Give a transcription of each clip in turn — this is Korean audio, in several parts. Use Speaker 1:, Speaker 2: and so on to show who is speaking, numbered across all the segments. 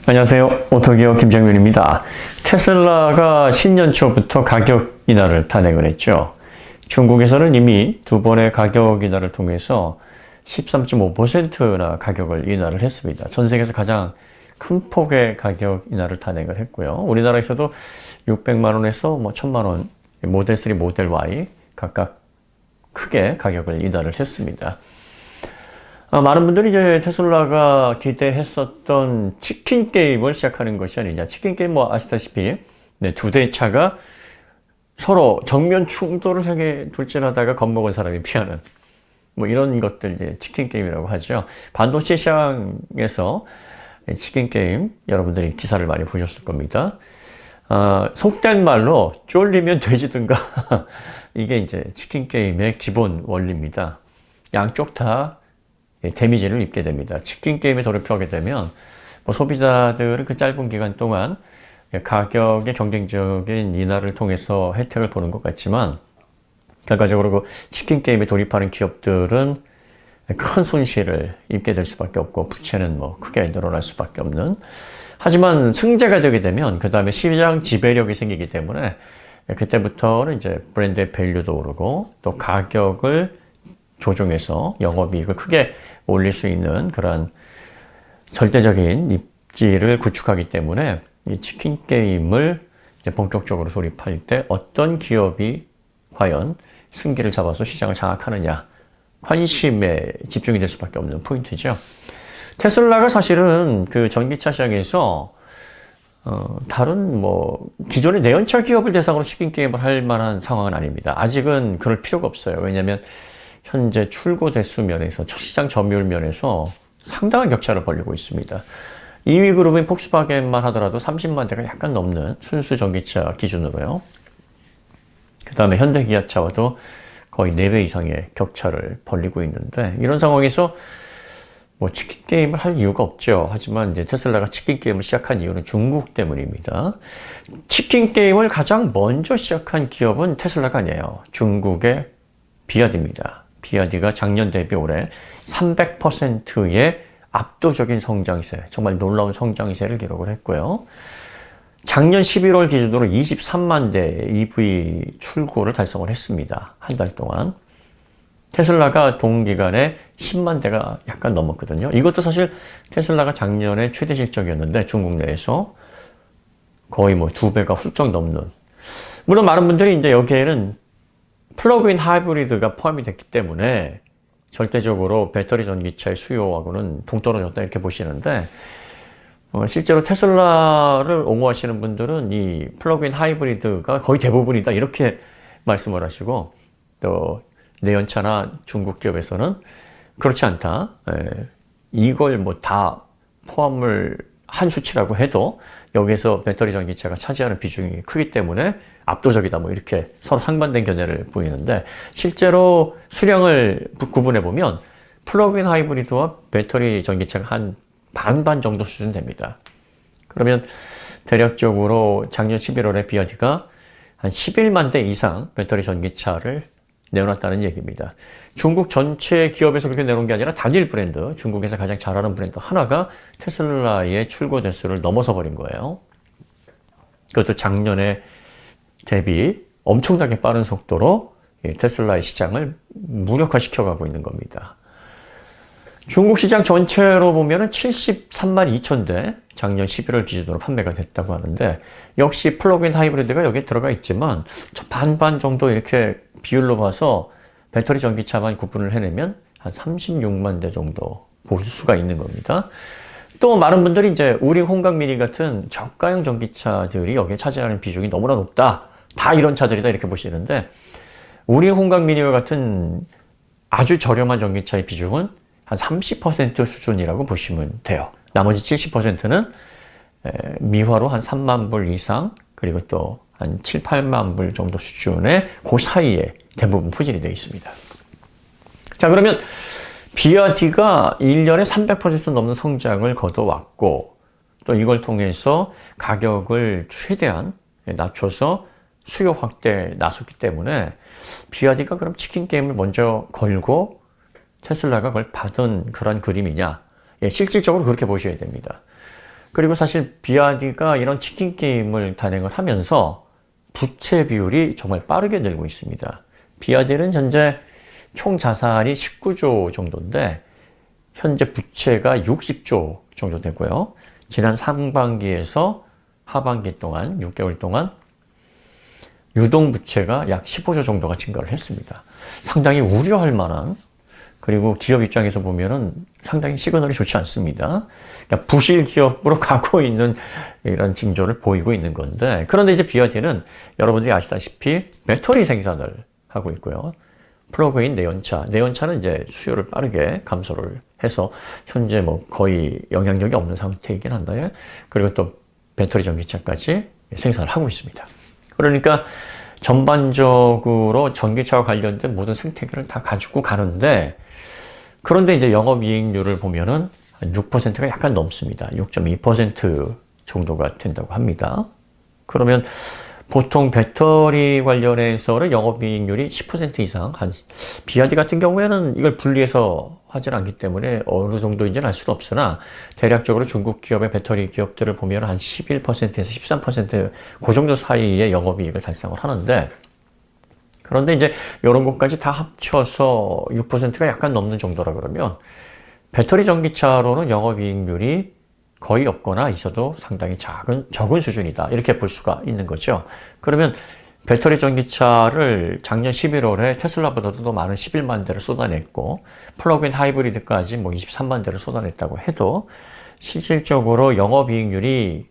Speaker 1: 안녕하세요. 오토기어 김정민입니다. 테슬라가 신년 초부터 가격 인하를 단행을 했죠. 중국에서는 이미 두 번의 가격 인하를 통해서 13.5%나 가격을 인하를 했습니다. 전 세계에서 가장 큰 폭의 가격 인하를 단행을 했고요. 우리나라에서도 600만 원에서 1000만 원, 모델 3, 모델 Y 각각 크게 가격을 인하를 했습니다. 많은 분들이 이제 테슬라가 기대했었던 치킨 게임을 시작하는 것이 아니냐. 치킨 게임 아시다시피 두 대의 차가 서로 정면 충돌을 향해 돌진하다가 겁먹은 사람이 피하는 이런 것들 이제 치킨 게임이라고 하죠. 반도체 시장에서 치킨 게임 여러분들이 기사를 많이 보셨을 겁니다. 속된 말로 쫄리면 돼지든가 이게 이제 치킨 게임의 기본 원리입니다. 양쪽 다 데미지를 입게 됩니다. 치킨 게임에 돌입하게 되면 소비자들은 그 짧은 기간 동안 가격의 경쟁적인 인하를 통해서 혜택을 보는 것 같지만 결과적으로 그 치킨 게임에 돌입하는 기업들은 큰 손실을 입게 될 수밖에 없고 부채는 크게 늘어날 수밖에 없는. 하지만 승자가 되게 되면 그 다음에 시장 지배력이 생기기 때문에 그때부터는 이제 브랜드의 밸류도 오르고 또 가격을 조정해서 영업이익을 크게 올릴 수 있는 그런 절대적인 입지를 구축하기 때문에 이 치킨 게임을 이제 본격적으로 돌입할 때 어떤 기업이 과연 승기를 잡아서 시장을 장악하느냐 관심에 집중이 될 수밖에 없는 포인트죠. 테슬라가 사실은 그 전기차 시장에서 다른 기존의 내연차 기업을 대상으로 치킨 게임을 할 만한 상황은 아닙니다. 아직은 그럴 필요가 없어요. 왜냐하면 현재 출고 대수 면에서 시장 점유율 면에서 상당한 격차를 벌이고 있습니다. 2위 그룹인 폭스바겐만 하더라도 30만 대가 약간 넘는 순수 전기차 기준으로요. 그 다음에 현대기아차와도 거의 4배 이상의 격차를 벌이고 있는데 이런 상황에서 치킨 게임을 할 이유가 없죠. 하지만 이제 테슬라가 치킨 게임을 시작한 이유는 중국 때문입니다. 치킨 게임을 가장 먼저 시작한 기업은 테슬라가 아니에요. 중국의 비아디입니다. 비아디가 작년 대비 올해 300%의 압도적인 성장세, 정말 놀라운 성장세를 기록을 했고요. 작년 11월 기준으로 23만 대 EV 출고를 달성을 했습니다. 한 달 동안. 테슬라가 동기간에 10만 대가 약간 넘었거든요. 이것도 사실 테슬라가 작년에 최대 실적이었는데 중국 내에서 거의 2배가 훌쩍 넘는. 물론 많은 분들이 이제 여기에는 플러그인 하이브리드가 포함이 됐기 때문에 절대적으로 배터리 전기차의 수요하고는 동떨어졌다 이렇게 보시는데 실제로 테슬라를 옹호하시는 분들은 이 플러그인 하이브리드가 거의 대부분이다 이렇게 말씀을 하시고 또 내연차나 중국 기업에서는 그렇지 않다. 이걸 다 포함을 한 수치라고 해도 여기에서 배터리 전기차가 차지하는 비중이 크기 때문에 압도적이다 이렇게 서로 상반된 견해를 보이는데 실제로 수량을 구분해 보면 플러그인 하이브리드와 배터리 전기차가 한 반반 정도 수준 됩니다. 그러면 대략적으로 작년 11월에 비아디가 한 11만 대 이상 배터리 전기차를 내놓았다는 얘기입니다. 중국 전체 기업에서 그렇게 내놓은 게 아니라 단일 브랜드, 중국에서 가장 잘하는 브랜드 하나가 테슬라의 출고 대수를 넘어서 버린 거예요. 그것도 작년에 대비 엄청나게 빠른 속도로 테슬라의 시장을 무력화시켜가고 있는 겁니다. 중국 시장 전체로 보면 73만 2천 대 작년 11월 기준으로 판매가 됐다고 하는데 역시 플러그인 하이브리드가 여기에 들어가 있지만 반반 정도 이렇게 비율로 봐서 배터리 전기차만 구분을 해내면 한 36만 대 정도 볼 수가 있는 겁니다. 또 많은 분들이 이제 우리 홍각 미니 같은 저가형 전기차들이 여기에 차지하는 비중이 너무나 높다. 다 이런 차들이다 이렇게 보시는데 우리 홍각 미니와 같은 아주 저렴한 전기차의 비중은 한 30% 수준이라고 보시면 돼요. 나머지 70%는 미화로 한 3만 불 이상 그리고 또 한 7, 8만 불 정도 수준의 그 사이에 대부분 포진이 되어 있습니다. 자, 그러면 비아디가 1년에 300% 넘는 성장을 거둬왔고 또 이걸 통해서 가격을 최대한 낮춰서 수요 확대에 나섰기 때문에 비아디가 그럼 치킨 게임을 먼저 걸고 테슬라가 그걸 받은 그런 그림이냐? 예, 실질적으로 그렇게 보셔야 됩니다. 그리고 사실 비아디가 이런 치킨 게임을 단행을 하면서 부채 비율이 정말 빠르게 늘고 있습니다. 비아디는 현재 총 자산이 19조 정도인데 현재 부채가 60조 정도 되고요. 지난 상반기에서 하반기 동안 6개월 동안 유동 부채가 약 15조 정도가 증가를 했습니다. 상당히 우려할 만한, 그리고 기업 입장에서 보면은 상당히 시그널이 좋지 않습니다. 그러니까 부실 기업으로 가고 있는 이런 징조를 보이고 있는 건데, 그런데 이제 비아디는 여러분들이 아시다시피 배터리 생산을 하고 있고요. 플러그인 내연차는 이제 수요를 빠르게 감소를 해서 현재 뭐 거의 영향력이 없는 상태이긴 한데, 그리고 또 배터리 전기차까지 생산을 하고 있습니다. 그러니까 전반적으로 전기차와 관련된 모든 생태계를 다 가지고 가는데, 그런데 이제 영업이익률을 보면은 한 6%가 약간 넘습니다. 6.2% 정도가 된다고 합니다. 그러면 보통 배터리 관련해서는 영업이익률이 10% 이상, 비아디 같은 경우에는 이걸 분리해서 하진 않기 때문에 어느 정도인지는 알 수도 없으나, 대략적으로 중국 기업의 배터리 기업들을 보면 한 11%에서 13% 그 정도 사이의 영업이익을 달성을 하는데, 그런데 이제 이런 것까지 다 합쳐서 6%가 약간 넘는 정도라 그러면 배터리 전기차로는 영업이익률이 거의 없거나 있어도 상당히 적은 수준이다, 이렇게 볼 수가 있는 거죠. 그러면 배터리 전기차를 작년 11월에 테슬라보다도 더 많은 11만 대를 쏟아냈고, 플러그인 하이브리드까지 뭐 23만 대를 쏟아냈다고 해도 실질적으로 영업이익률이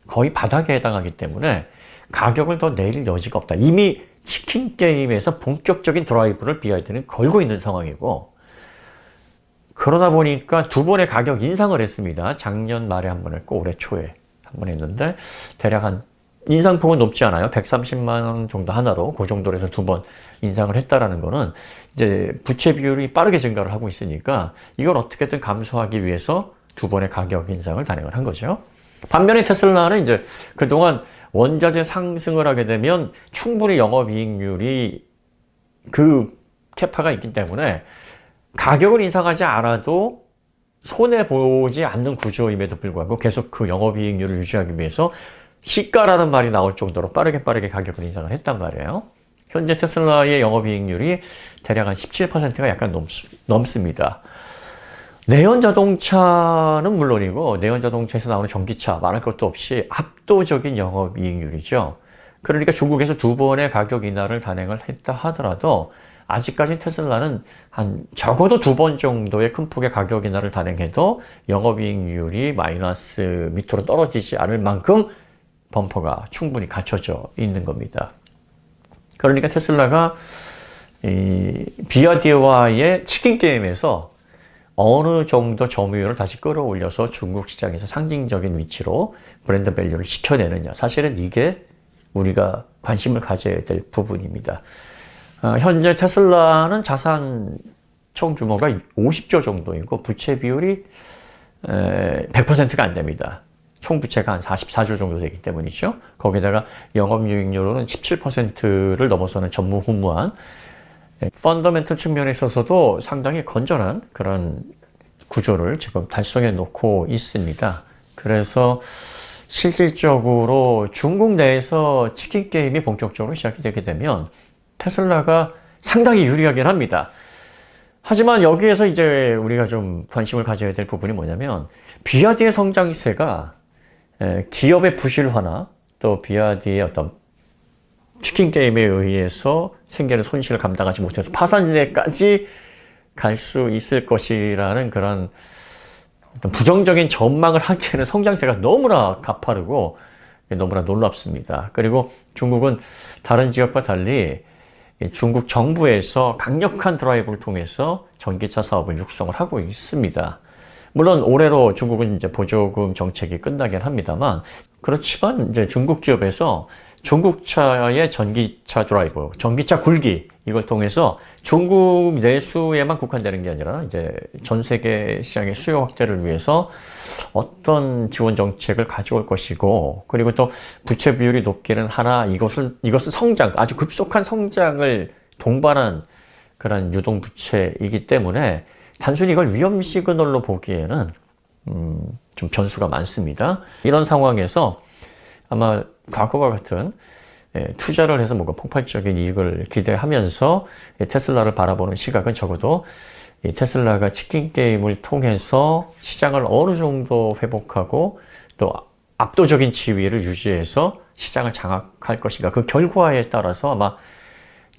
Speaker 1: 거의 바닥에 해당하기 때문에 가격을 더 내릴 여지가 없다. 이미 치킨 게임에서 본격적인 드라이브를 비아디는 걸고 있는 상황이고, 그러다 보니까 두 번의 가격 인상을 했습니다. 작년 말에 한 번 했고 올해 초에 한 번 했는데, 대략 한 인상폭은 높지 않아요. 130만 원 정도 하나로 그 정도로 해서 두 번 인상을 했다라는 거는 이제 부채 비율이 빠르게 증가를 하고 있으니까 이걸 어떻게든 감소하기 위해서 두 번의 가격 인상을 단행을 한 거죠. 반면에 테슬라는 이제 그동안 원자재 상승을 하게 되면 충분히 영업이익률이 그 캐파가 있기 때문에 가격을 인상하지 않아도 손해보지 않는 구조임에도 불구하고 계속 그 영업이익률을 유지하기 위해서 시가라는 말이 나올 정도로 빠르게 가격을 인상을 했단 말이에요. 현재 테슬라의 영업이익률이 대략 한 17%가 약간 넘습니다. 내연 자동차는 물론이고 내연 자동차에서 나오는 전기차 말할 것도 없이 압도적인 영업이익률이죠. 그러니까 중국에서 두 번의 가격 인하를 단행을 했다 하더라도 아직까지 테슬라는 한 적어도 두 번 정도의 큰 폭의 가격 인하를 단행해도 영업이익률이 마이너스 밑으로 떨어지지 않을 만큼 범퍼가 충분히 갖춰져 있는 겁니다. 그러니까 테슬라가 이 비아디와의 치킨 게임에서 어느 정도 점유율을 다시 끌어올려서 중국 시장에서 상징적인 위치로 브랜드 밸류를 시켜내느냐, 사실은 이게 우리가 관심을 가져야 될 부분입니다. 현재 테슬라는 자산 총 규모가 50조 정도이고 부채 비율이 100%가 안 됩니다. 총 부채가 한 44조 정도 되기 때문이죠. 거기다가 영업이익률로는 17%를 넘어서는 전무후무한 펀더멘털 측면에 있어서도 상당히 건전한 그런 구조를 지금 달성해 놓고 있습니다. 그래서 실질적으로 중국 내에서 치킨 게임이 본격적으로 시작이 되게 되면 테슬라가 상당히 유리하긴 합니다. 하지만 여기에서 이제 우리가 좀 관심을 가져야 될 부분이 뭐냐면, 비아디의 성장세가 기업의 부실화나 또 비아디의 어떤 치킨 게임에 의해서 생기는 손실을 감당하지 못해서 파산에까지 갈 수 있을 것이라는 그런 어떤 부정적인 전망을 하기에는 성장세가 너무나 가파르고 너무나 놀랍습니다. 그리고 중국은 다른 지역과 달리 중국 정부에서 강력한 드라이브를 통해서 전기차 사업을 육성을 하고 있습니다. 물론 올해로 중국은 이제 보조금 정책이 끝나긴 합니다만, 그렇지만 이제 중국 기업에서 중국차의 전기차 드라이브, 전기차 굴기, 이걸 통해서 중국 내수에만 국한되는 게 아니라 이제 전 세계 시장의 수요 확대를 위해서 어떤 지원 정책을 가져올 것이고, 그리고 또 부채 비율이 높기는 하나 이것은 성장, 아주 급속한 성장을 동반한 그런 유동 부채이기 때문에 단순히 이걸 위험 시그널로 보기에는 좀 변수가 많습니다. 이런 상황에서 아마 과거와 같은 투자를 해서 뭔가 폭발적인 이익을 기대하면서 테슬라를 바라보는 시각은 적어도 이 테슬라가 치킨 게임을 통해서 시장을 어느 정도 회복하고 또 압도적인 지위를 유지해서 시장을 장악할 것인가, 그 결과에 따라서 아마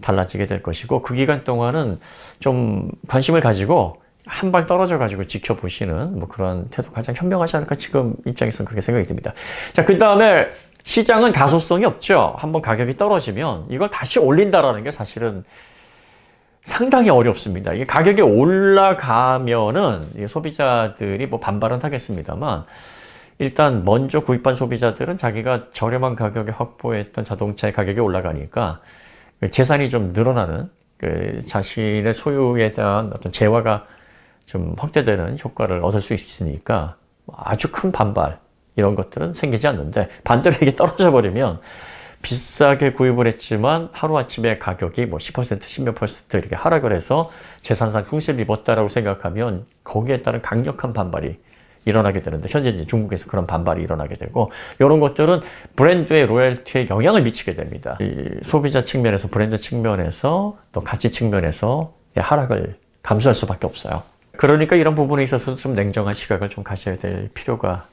Speaker 1: 달라지게 될 것이고, 그 기간 동안은 좀 관심을 가지고 한 발 떨어져 가지고 지켜보시는 뭐 그런 태도가 가장 현명하지 않을까, 지금 입장에서는 그렇게 생각이 듭니다. 자, 그 다음에 시장은 가소성이 없죠. 한번 가격이 떨어지면 이걸 다시 올린다라는 게 사실은 상당히 어렵습니다. 이게 가격이 올라가면은 소비자들이 뭐 반발은 하겠습니다만, 일단 먼저 구입한 소비자들은 자기가 저렴한 가격에 확보했던 자동차의 가격이 올라가니까 재산이 좀 늘어나는, 자신의 소유에 대한 어떤 재화가 좀 확대되는 효과를 얻을 수 있으니까 아주 큰 반발, 이런 것들은 생기지 않는데, 반대로 이게 떨어져 버리면 비싸게 구입을 했지만 하루아침에 가격이 뭐 10%, 10몇 퍼센트 이렇게 하락을 해서 재산상 손실을 입었다라고 생각하면 거기에 따른 강력한 반발이 일어나게 되는데, 현재 이제 중국에서 그런 반발이 일어나게 되고, 이런 것들은 브랜드의 로열티에 영향을 미치게 됩니다. 이 소비자 측면에서, 브랜드 측면에서, 또 가치 측면에서 하락을 감수할 수밖에 없어요. 그러니까 이런 부분에 있어서 좀 냉정한 시각을 좀 가져야 될 필요가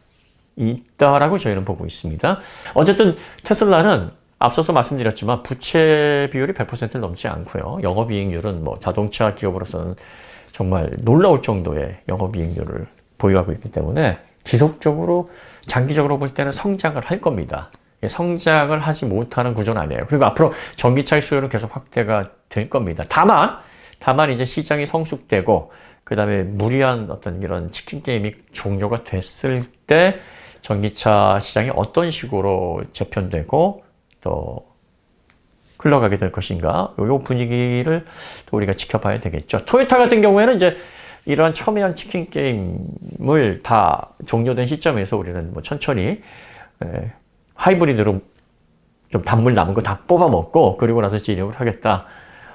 Speaker 1: 있다라고 저희는 보고 있습니다. 어쨌든 테슬라는 앞서서 말씀드렸지만 부채 비율이 100%를 넘지 않고요. 영업이익률은 뭐 자동차 기업으로서는 정말 놀라울 정도의 영업이익률을 보유하고 있기 때문에 지속적으로, 장기적으로 볼 때는 성장을 할 겁니다. 성장을 하지 못하는 구조는 아니에요. 그리고 앞으로 전기차의 수요는 계속 확대가 될 겁니다. 다만 이제 시장이 성숙되고 그 다음에 무리한 어떤 이런 치킨 게임이 종료가 됐을 때 전기차 시장이 어떤 식으로 재편되고 또 흘러가게 될 것인가, 이 분위기를 또 우리가 지켜봐야 되겠죠. 토요타 같은 경우에는 이제 이러한 첨예한 치킨 게임을 다 종료된 시점에서 우리는 뭐 천천히 하이브리드로 좀 단물 남은 거 다 뽑아 먹고 그리고 나서 진입을 하겠다.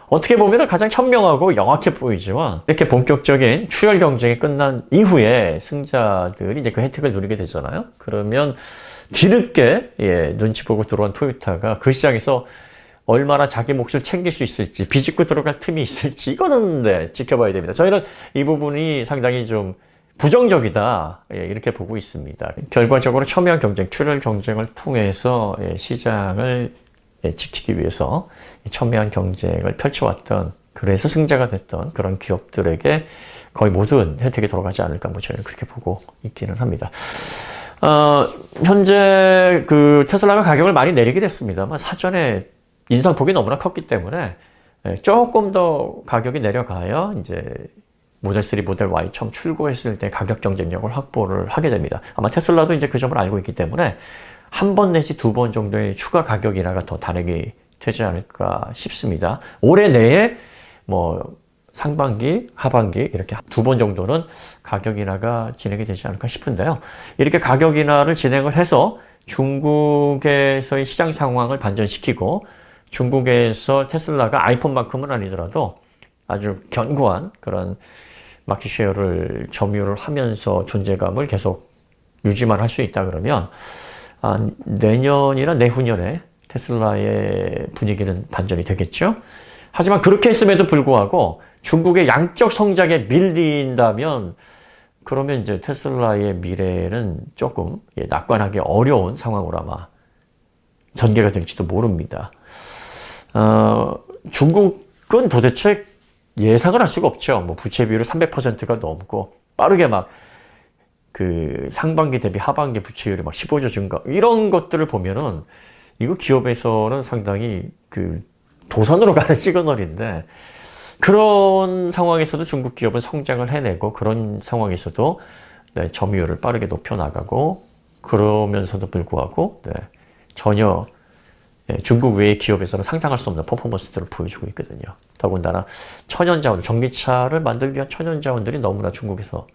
Speaker 1: 어떻게 보면 가장 현명하고 영악해 보이지만, 이렇게 본격적인 추열 경쟁이 끝난 이후에 승자들이 이제 그 혜택을 누리게 되잖아요. 그러면 뒤늦게 눈치 보고 들어온 토요타가 그 시장에서 얼마나 자기 몫을 챙길 수 있을지, 비집고 들어갈 틈이 있을지, 이거는 지켜봐야 됩니다. 저희는 이 부분이 상당히 좀 부정적이다, 이렇게 보고 있습니다. 결과적으로 첨예한 경쟁, 출혈 경쟁을 통해서 시장을 지키기 위해서 첨예한 경쟁을 펼쳐왔던, 그래서 승자가 됐던 그런 기업들에게 거의 모든 혜택이 돌아가지 않을까, 뭐 저희는 그렇게 보고 있기는 합니다. 현재 그 테슬라가 가격을 많이 내리게 됐습니다만, 사전에 인상폭이 너무나 컸기 때문에 조금 더 가격이 내려가야 이제 모델 3, 모델 Y 처음 출고했을 때 가격 경쟁력을 확보를 하게 됩니다. 아마 테슬라도 이제 그 점을 알고 있기 때문에 한 번 내지 두 번 정도의 추가 가격 인하가 더 단행이 되지 않을까 싶습니다. 올해 내에 뭐 상반기, 하반기 이렇게 두 번 정도는 가격 인하가 진행이 되지 않을까 싶은데요. 이렇게 가격 인하를 진행을 해서 중국에서의 시장 상황을 반전시키고, 중국에서 테슬라가 아이폰만큼은 아니더라도 아주 견고한 그런 마켓쉐어를 점유를 하면서 존재감을 계속 유지만 할 수 있다 그러면 내년이나 내후년에 테슬라의 분위기는 반전이 되겠죠. 하지만 그렇게 했음에도 불구하고 중국의 양적 성장에 밀린다면, 그러면 이제 테슬라의 미래는 조금 낙관하기 어려운 상황으로 아마 전개가 될지도 모릅니다. 중국은 도대체 예상을 할 수가 없죠. 뭐 부채 비율이 300%가 넘고 빠르게 막 그 상반기 대비 하반기 부채율이 막 15조 증가, 이런 것들을 보면은 이거 기업에서는 상당히 그 도산으로 가는 시그널인데, 그런 상황에서도 중국 기업은 성장을 해내고, 그런 상황에서도 점유율을 빠르게 높여나가고, 그러면서도 불구하고 전혀 중국 외의 기업에서는 상상할 수 없는 퍼포먼스들을 보여주고 있거든요. 더군다나 천연자원, 전기차를 만들기 위한 천연자원들이 너무나 중국에서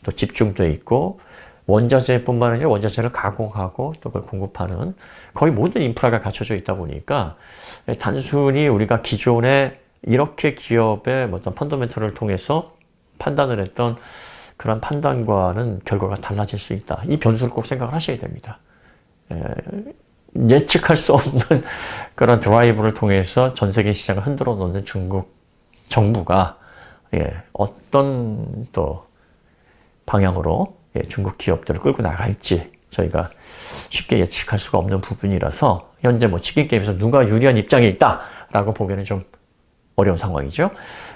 Speaker 1: 또 집중되어 있고, 원자재뿐만 아니라 원자재를 가공하고 또 그걸 공급하는 거의 모든 인프라가 갖춰져 있다 보니까, 단순히 우리가 기존에 이렇게 기업의 어떤 펀더멘털을 통해서 판단을 했던 그런 판단과는 결과가 달라질 수 있다. 이 변수를 꼭 생각을 하셔야 됩니다. 예측할 수 없는 그런 드라이브를 통해서 전 세계 시장을 흔들어 놓는 중국 정부가 어떤 또 방향으로 중국 기업들을 끌고 나갈지 저희가 쉽게 예측할 수가 없는 부분이라서 현재 뭐 치킨 게임에서 누가 유리한 입장에 있다라고 보기에는 좀 어려운 상황이죠.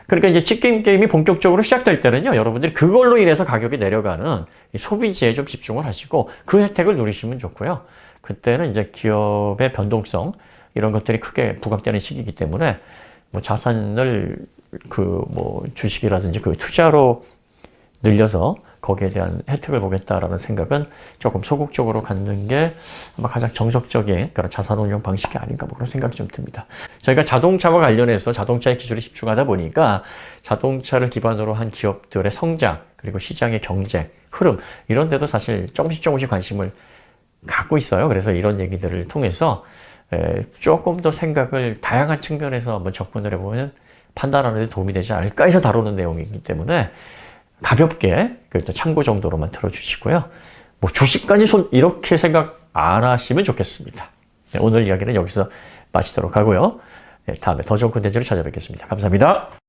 Speaker 1: 그러니까 이제 치킨 게임이 본격적으로 시작될 때는요, 여러분들이 그걸로 인해서 가격이 내려가는 소비지에 좀 집중을 하시고 그 혜택을 누리시면 좋고요. 그때는 이제 기업의 변동성 이런 것들이 크게 부각되는 시기이기 때문에 뭐 자산을 뭐 주식이라든지 그 투자로 늘려서 거기에 대한 혜택을 보겠다라는 생각은 조금 소극적으로 갖는 게 아마 가장 정석적인 그런 자산 운용 방식이 아닌가 뭐 그런 생각이 좀 듭니다. 저희가 자동차와 관련해서 자동차의 기술에 집중하다 보니까 자동차를 기반으로 한 기업들의 성장 그리고 시장의 경쟁, 흐름 이런 데도 사실 조금씩 관심을 갖고 있어요. 그래서 이런 얘기들을 통해서 조금 더 생각을 다양한 측면에서 한번 접근을 해보면 판단하는 데 도움이 되지 않을까 해서 다루는 내용이기 때문에 가볍게 그래도 참고 정도로만 들어주시고요. 뭐 주식까지 이렇게 생각 안 하시면 좋겠습니다. 오늘 이야기는 여기서 마치도록 하고요. 다음에 더 좋은 콘텐츠로 찾아뵙겠습니다. 감사합니다.